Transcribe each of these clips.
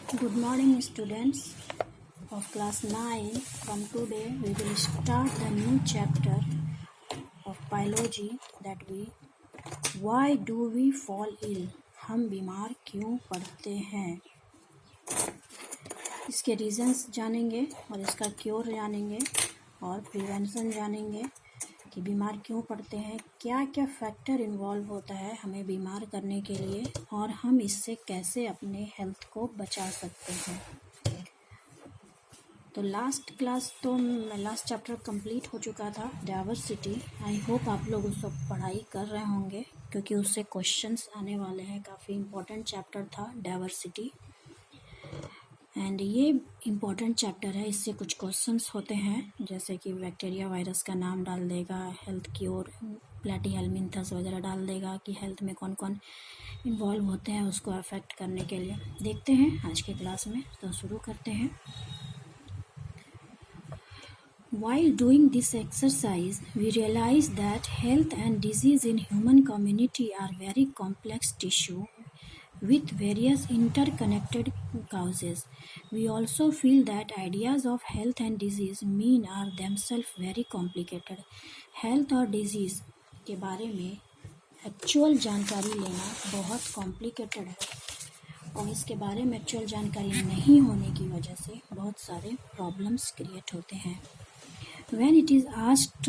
Good morning, students of class 9. From today, we will start the new chapter of biology Why do we fall ill? हम बीमार क्यों पड़ते हैं? इसके reasons जानेंगे और इसका क्योर जानेंगे और प्रिवेंशन जानेंगे कि बीमार क्यों पड़ते हैं, क्या क्या फैक्टर इन्वॉल्व होता है हमें बीमार करने के लिए और हम इससे कैसे अपने हेल्थ को बचा सकते हैं। तो लास्ट चैप्टर कंप्लीट हो चुका था, डाइवर्सिटी। आई होप आप लोग उस वक्त पढ़ाई कर रहे होंगे क्योंकि उससे क्वेश्चंस आने वाले हैं। काफ़ी इम्पोर्टेंट चैप्टर था डाइवर्सिटी एंड ये इम्पोर्टेंट चैप्टर है। इससे कुछ क्वेश्चंस होते हैं जैसे कि बैक्टीरिया वायरस का नाम डाल देगा, हेल्थ क्योर, प्लेटिहेल्मिन्थस वगैरह डाल देगा कि हेल्थ में कौन कौन इन्वॉल्व होते हैं उसको अफेक्ट करने के लिए। देखते हैं आज के क्लास में, तो शुरू करते हैं। While doing this exercise, we realize that health and disease in human community are very complex tissue with various interconnected causes. We also feel that ideas of health and disease mean are themselves very complicated. Health और disease के बारे में actual जानकारी लेना बहुत complicated है और इसके बारे में एक्चुअल जानकारी नहीं होने की वजह से बहुत सारे प्रॉब्लम्स क्रिएट होते हैं। When it is asked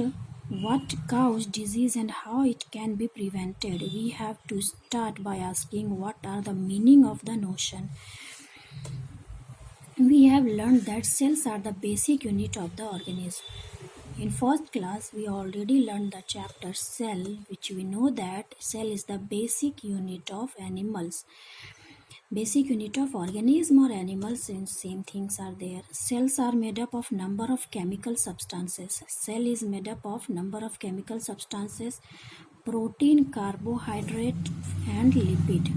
what causes disease and how it can be prevented, we have to start by asking what are the meaning of the notion. We have learned that cells are the basic unit of the organism. In first class, we already learned the chapter cell, which we know that cell is the basic unit of animals. Basic unit of organism or animals, and same things are there. Cells are made up of number of chemical substances. Cell is made up of number of chemical substances, protein, carbohydrate and lipid.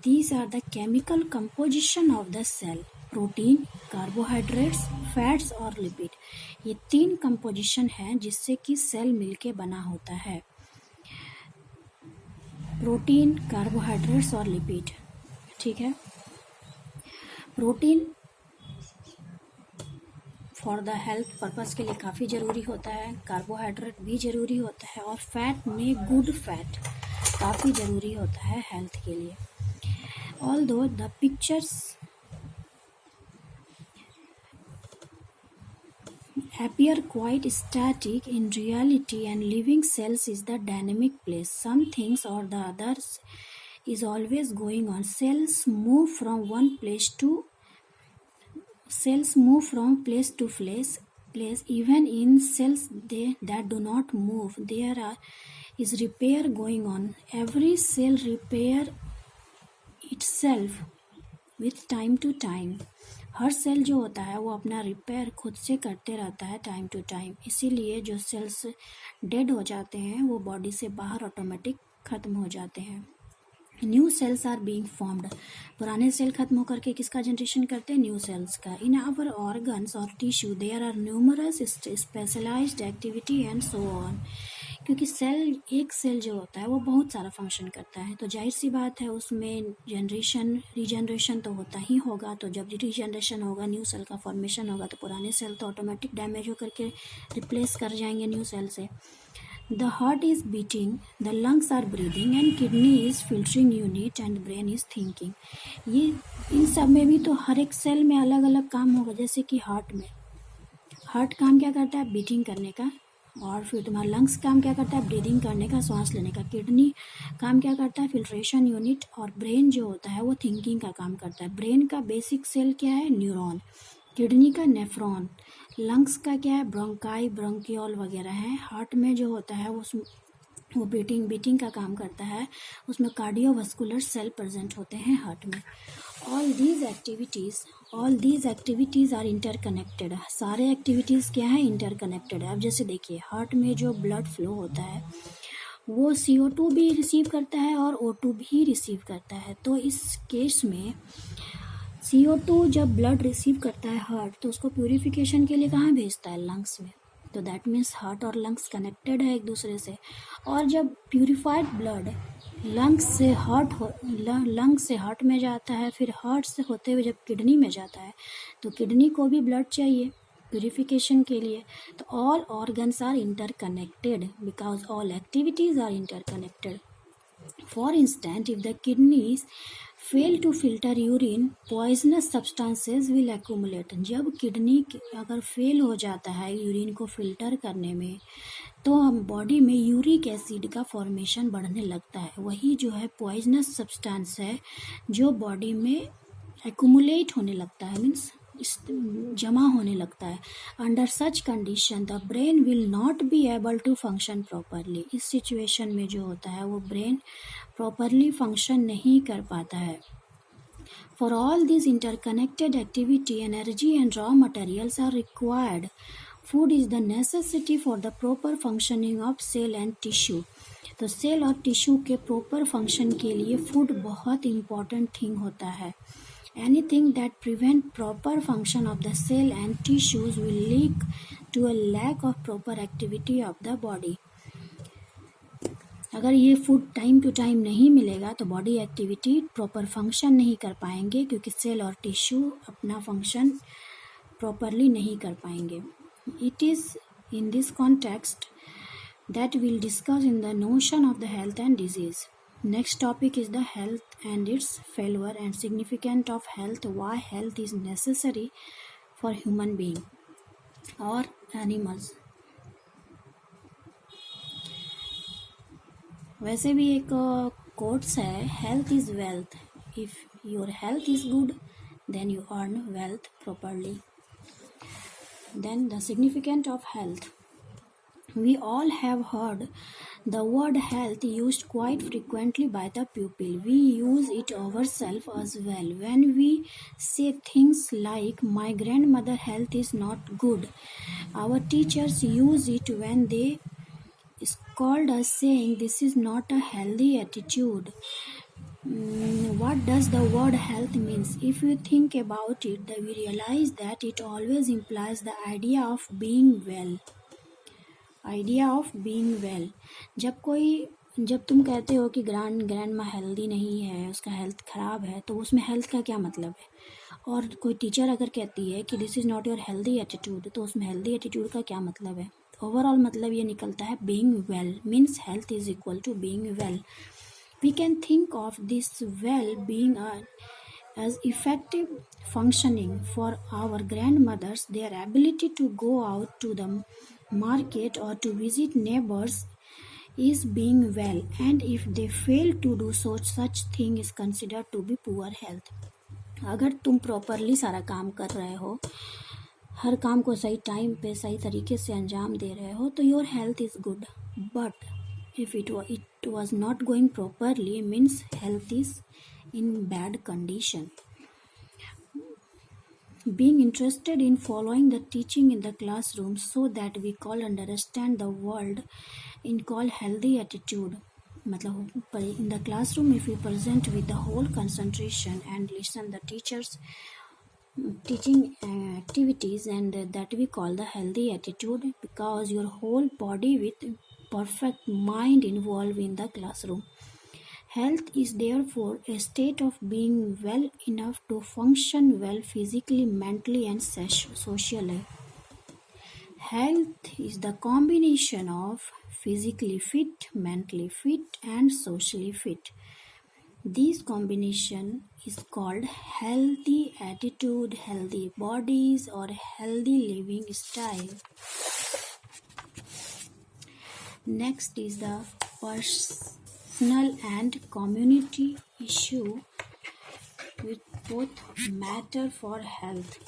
These are the chemical composition of the cell. Protein, carbohydrates, fats और lipid, ये तीन composition है जिससे कि cell मिलके बना होता है। प्रोटीन, कार्बोहाइड्रेट्स और लिपिड, ठीक है। Protein for the health purpose के लिए काफ़ी ज़रूरी होता है, कार्बोहाइड्रेट भी ज़रूरी होता है और फैट में गुड फैट काफ़ी ज़रूरी होता है हेल्थ के लिए। Although the pictures appear quite static, in reality and living cells is the dynamic place. Some things or the others is always going on. Cells move from place to place. Even in cells that do not move, there is repair going on. Every cell repair itself with time to time. हर cell जो होता है वो अपना repair खुद से करते रहता है टाइम टू टाइम। इसीलिए जो सेल्स डेड हो जाते हैं वो बॉडी से बाहर ऑटोमेटिक ख़त्म हो जाते हैं। New cells are being formed. पुराने सेल खत्म होकर के किसका जनरेशन करते हैं? न्यू सेल्स का। इन आवर ऑर्गन्स और tissue there are numerous specialised activity and so on. क्योंकि एक सेल जो होता है वो बहुत सारा फंक्शन करता है, तो जाहिर सी बात है उसमें रीजनरेशन तो होता ही होगा। तो जब रीजनरेशन होगा, न्यू सेल का फॉर्मेशन होगा, तो पुराने सेल तो ऑटोमेटिक डैमेज होकर के रिप्लेस कर जाएंगे न्यू सेल से। The heart is beating, the lungs are breathing and kidney is filtering unit and brain is thinking. ये इन सब में भी तो हर एक सेल में अलग अलग काम होगा। जैसे कि हार्ट काम क्या करता है? बीटिंग करने का। और फिर तुम्हारा लंग्स काम क्या करता है? ब्रीदिंग करने का, सांस लेने का। किडनी काम क्या करता है? Filtration unit. और ब्रेन जो होता है वो थिंकिंग का काम करता है। ब्रेन का बेसिक सेल क्या है? न्यूरॉन। किडनी का नेफ्रॉन। लंग्स का क्या है? ब्रोंकाई, ब्रोंकियोल वगैरह है। हार्ट में जो होता है वो बीटिंग का काम करता है। उसमें कार्डियोवास्कुलर सेल प्रेजेंट होते हैं हार्ट में। All these activities are interconnected. सारे एक्टिविटीज़ क्या है? इंटरकनेक्टेड है। अब जैसे देखिए, हार्ट में जो ब्लड फ्लो होता है वो CO2 भी रिसीव करता है और O2 भी रिसीव करता है। तो इस केस में CO2 जब ब्लड रिसीव करता है हार्ट, तो उसको प्यूरिफिकेशन के लिए कहाँ भेजता है? लंग्स में। तो दैट मीन्स हार्ट और लंग्स कनेक्टेड है एक दूसरे से। और जब प्यूरिफाइड ब्लड लंग से हार्ट में जाता है, फिर हार्ट से होते हुए जब किडनी में जाता है तो किडनी को भी ब्लड चाहिए प्यूरिफिकेशन के लिए. तो all organs are interconnected because all activities are interconnected. For instance, if the kidneys fail to filter urine, poisonous substances will accumulate. जब किडनी अगर फेल हो जाता है यूरिन को फिल्टर करने में तो हम बॉडी में यूरिक एसिड का फॉर्मेशन बढ़ने लगता है. वही जो है पॉइजनस सब्सटेंस है जो बॉडी में एक्यूमुलेट होने लगता है, मीन्स जमा होने लगता है. Under such condition the brain will not be able to function properly. इस सिचुएशन में जो होता है वो ब्रेन प्रॉपरली फंक्शन नहीं कर पाता है. For all these interconnected activity, energy and raw materials are required. Food is the necessity for the proper functioning of cell and tissue. तो सेल और टिश्यू के प्रॉपर फंक्शन के लिए फूड बहुत इम्पॉर्टेंट थिंग होता है. Anything that prevent proper function of the cell and tissues will lead to a lack of proper activity of the body. अगर ये फूड टाइम टू टाइम नहीं मिलेगा तो बॉडी एक्टिविटी प्रॉपर फंक्शन नहीं कर पाएंगे क्योंकि सेल और टिश्यू अपना फंक्शन प्रॉपरली नहीं कर पाएंगे. It is in this context that we'll discuss in the notion of the health and disease. Next topic is the health and its failure and significance of health. Why health is necessary for human being or animals. वैसे भी एक quotes है, health is wealth. If your health is good, then you earn wealth properly. Then the significance of health. We all have heard the word health used quite frequently by the pupil. We use it ourselves as well. When we say things like, my grandmother's health is not good, our teachers use it when they scold us saying this is not a healthy attitude. What does the word health means? If you think about it, then we realize that it always implies the idea of being well. Idea of being well. जब तुम कहते हो कि grand माँ healthy नहीं है, उसका health ख़राब है, तो उसमें हेल्थ का क्या मतलब है. और कोई टीचर अगर कहती है कि this is not your healthy attitude, तो उसमें हेल्दी एटीट्यूड का क्या मतलब है. ओवरऑल मतलब ये निकलता है being well means health is equal to being well. We can think of this well being as effective functioning for our grandmothers. Their ability to go out to the market or to visit neighbors is being well, and if they fail to do so, such thing is considered to be poor health. अगर तुम properly सारा काम कर रहे हो, हर काम को सही टाइम पे सही तरीके से अंजाम दे रहे हो, तो your health is good. But if it was not going properly, means health is in bad condition. Being interested in following the teaching in the classroom so that we call understand the world in call healthy attitude. मतलब in the classroom if we present with the whole concentration and listen the teachers teaching activities, and that we call the healthy attitude because your whole body with perfect mind involved in the classroom. Health is therefore a state of being well enough to function well physically, mentally, and socially. Health is the combination of physically fit, mentally fit, and socially fit. This combination is called healthy attitude, healthy bodies, or healthy living style. Next is the personal and community issue which both matter for health.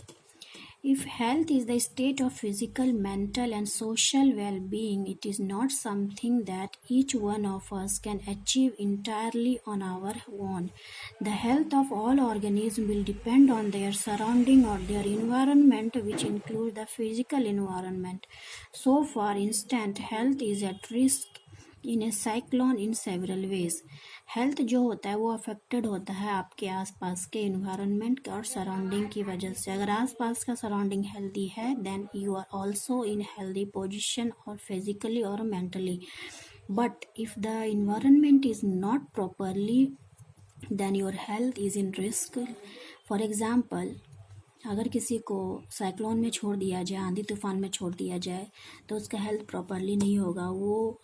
If health is the state of physical, mental, and social well-being, it is not something that each one of us can achieve entirely on our own. The health of all organisms will depend on their surrounding or their environment, which includes the physical environment. So, for instance, health is at risk in a cyclone in several ways. Health जो होता है वो affected होता है आपके आसपास के environment और सराउंडिंग की वजह से. अगर आसपास का सराउंडिंग हेल्दी है then you are also in healthy position और फिजिकली और mentally. But if the environment is not properly, then your health is in risk. For example, अगर किसी को साइक्लोन में छोड़ दिया जाए, आंधी तूफान में छोड़ दिया जाए, तो उसका हेल्थ प्रॉपरली नहीं होगा। वो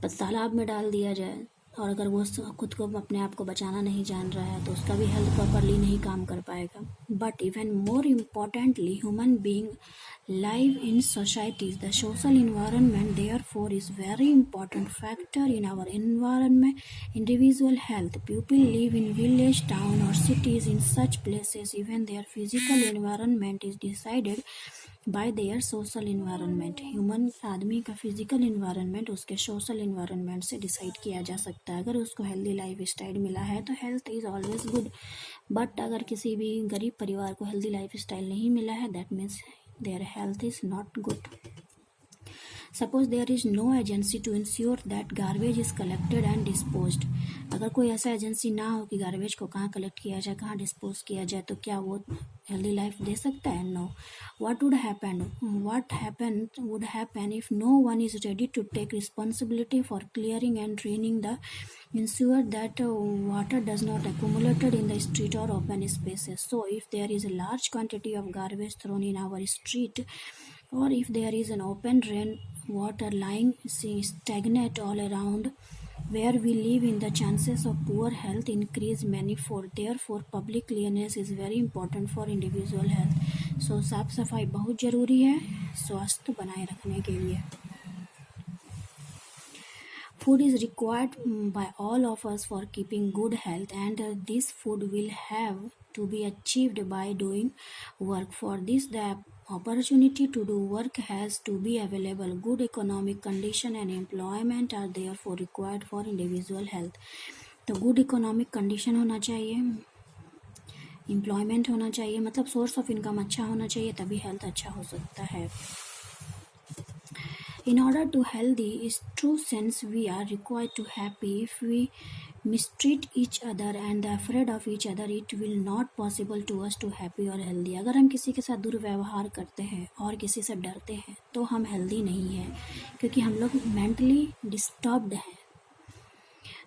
तालाब में डाल दिया जाए और अगर वो खुद को अपने आप को बचाना नहीं जान रहा है तो उसका भी हेल्थ प्रॉपरली नहीं काम कर पाएगा। But even more importantly, human being live in societies. The social environment therefore is very important factor in our environment individual health. People live in village, town or cities. In such places, even their physical environment is decided by their social environment. Human आदमी का physical environment उसके social environment से decide किया जा सकता है। अगर उसको हेल्दी लाइफ स्टाइल मिला है तो health is always good. But अगर किसी भी गरीब परिवार को हेल्दी लाइफ स्टाइल नहीं मिला है, that means their health is not good. Suppose there is no agency to ensure that garbage is collected and disposed. अगर कोई ऐसा एजेंसी ना हो कि गार्बेज को कहाँ कलेक्ट किया जाए, कहाँ डिस्पोज किया जाए, तो क्या वो हेल्दी लाइफ दे सकता है? No. What would happen if no one is ready to take responsibility for clearing and draining the ensure that water does not accumulate in the street or open spaces. So if there is a large quantity of garbage thrown in our street, or if there is an open drain water lying stagnant all around where we live in, the chances of poor health increase manifold. Therefore public cleanliness is very important for individual health. So साफ सफाई बहुत ज़रूरी है स्वास्थ्य बनाए रखने के लिए। Food is required by all of us for keeping good health, and this food will have to be achieved by doing work. For this, the opportunity to do work has to be available. Good economic condition and employment are therefore required for individual health. तो good economic condition होना चाहिए, employment होना चाहिए, मतलब source of income अच्छा होना चाहिए, तभी हेल्थ अच्छा हो सकता है। In order to healthy is true sense, we are required to happy. If we mistreat each other and afraid of each other, it will not possible to us to happy or healthy. अगर हम किसी के साथ दुर्व्यवहार करते हैं और किसी से डरते हैं तो हम हेल्दी नहीं हैं, क्योंकि हम लोग मेंटली डिस्टर्ब्ड हैं।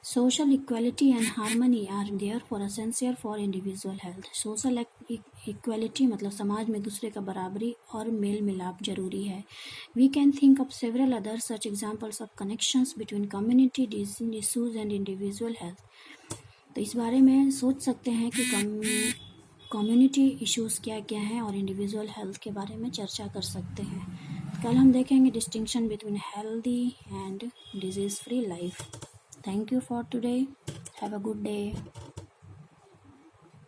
Social equality and harmony are therefore essential for individual health. Social equality मतलब समाज में दूसरे का बराबरी और मेल मिलाप जरूरी है। We can think of several other such examples of connections between community issues and individual health. तो इस बारे में सोच सकते हैं कि कम्युनिटी इश्यूज़ क्या क्या हैं और इंडिविजुअल हेल्थ के बारे में चर्चा कर सकते हैं। कल हम देखेंगे distinction between healthy and disease free life. Thank you for today. Have a good day.